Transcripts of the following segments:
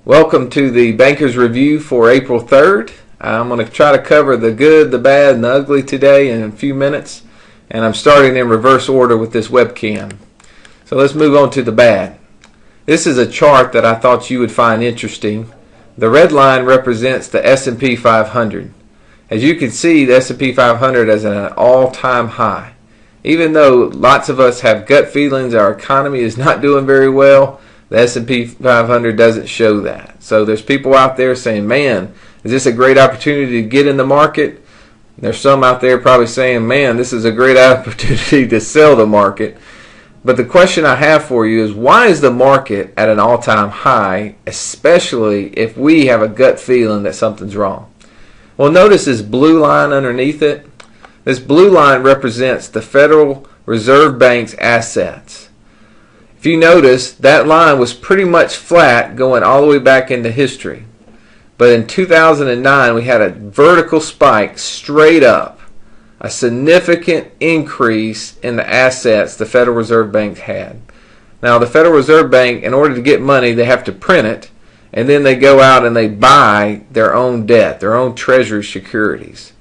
Welcome to the Bankers Review for April 3rd. I'm going to try to cover the good, the bad, and the ugly today in a few minutes. And I'm starting in reverse order with this webcam. So let's move on to the bad. This is a chart that I thought you would find interesting. The red line represents the S&P 500. As you can see, the S&P 500 is at an all-time high. Even though lots of us have gut feelings our economy is not doing very well, the S&P 500 doesn't show that. So there's people out there saying, man, is this a great opportunity to get in the market? There's some out there probably saying, man, this is a great opportunity to sell the market. But the question I have for you is, why is the market at an all-time high, especially if we have a gut feeling that something's wrong? Well, notice this blue line underneath it. This blue line represents the Federal Reserve Bank's assets. If you notice, that line was pretty much flat going all the way back into history. But in 2009, we had a vertical spike straight up, a significant increase in the assets the Federal Reserve Bank had. Now, the Federal Reserve Bank, in order to get money, they have to print it, and then they go out and they buy their own debt, their own treasury securities.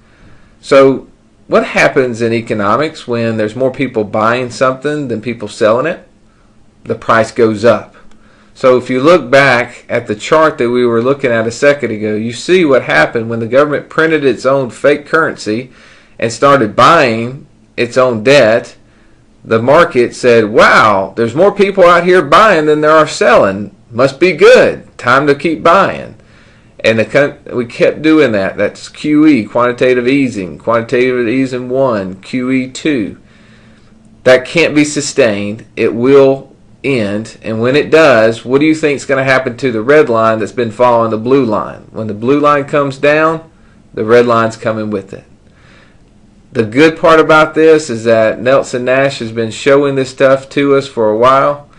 So what happens in economics when there's more people buying something than people selling it? The price goes up. So if you look back at the chart that we were looking at a second ago, you see what happened when the government printed its own fake currency and started buying its own debt. The market said, wow, there's more people out here buying than there are selling. Must be good. Time to keep buying. And we kept doing that. That's QE, quantitative easing 1, QE 2. That can't be sustained. It will end, and when it does, what do you think is going to happen to the red line that's been following the blue line? When the blue line comes down, the red line's coming with it. The good part about this is that Nelson Nash has been showing this stuff to us for a while.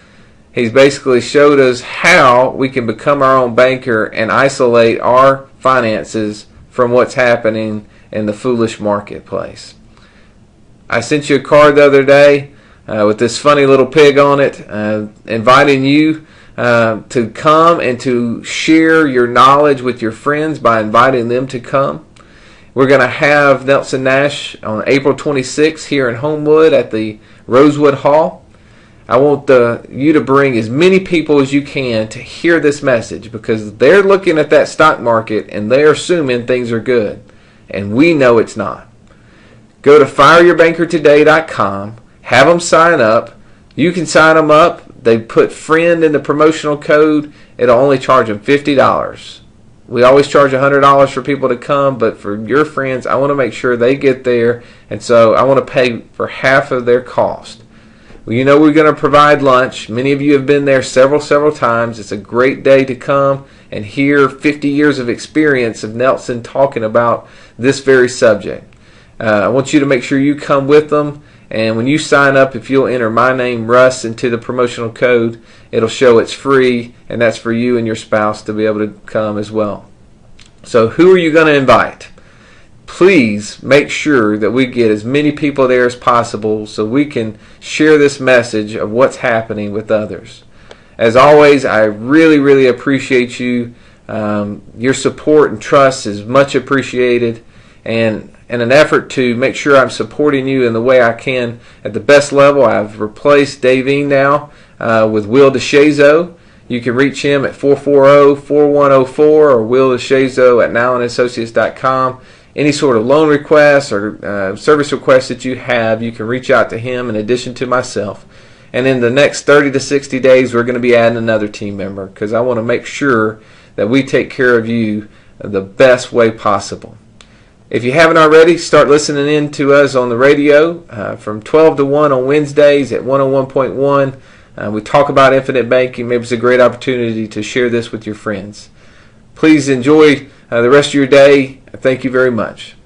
He's basically showed us how we can become our own banker and isolate our finances from what's happening in the foolish marketplace. I sent you a card the other day with this funny little pig on it, inviting you to come and to share your knowledge with your friends by inviting them to come. We're going to have Nelson Nash on April 26th here in Homewood at the Rosewood Hall. I want you to bring as many people as you can to hear this message, because they're looking at that stock market and they're assuming things are good, and we know it's not. Go to fireyourbankertoday.com. Have them sign up. You can sign them up. They put friend in the promotional code. It'll only charge them $50. We always charge $100 for people to come, but for your friends, I want to make sure they get there, and so I want to pay for half of their cost. Well, you know we're going to provide lunch. Many of you have been there several times. It's a great day to come and hear 50 years of experience of Nelson talking about this very subject. I want you to make sure you come with them. And when you sign up, if you'll enter my name, Russ, into the promotional code, it'll show it's free, and that's for you and your spouse to be able to come as well. So who are you going to invite? Please make sure that we get as many people there as possible so we can share this message of what's happening with others. As always, I really appreciate you. Your support and trust is much appreciated, and in an effort to make sure I'm supporting you in the way I can at the best level, I've replaced Davine now with Will DeShazo. You can reach him at 440-4104 or Will DeShazo at NowlandAssociates.com. Any sort of loan requests or service requests that you have, you can reach out to him in addition to myself. And in the next 30 to 60 days, we're going to be adding another team member, because I want to make sure that we take care of you the best way possible. If you haven't already, start listening in to us on the radio from 12 to 1 on Wednesdays at 101.1. We talk about infinite banking. Maybe it's a great opportunity to share this with your friends. Please enjoy the rest of your day. Thank you very much.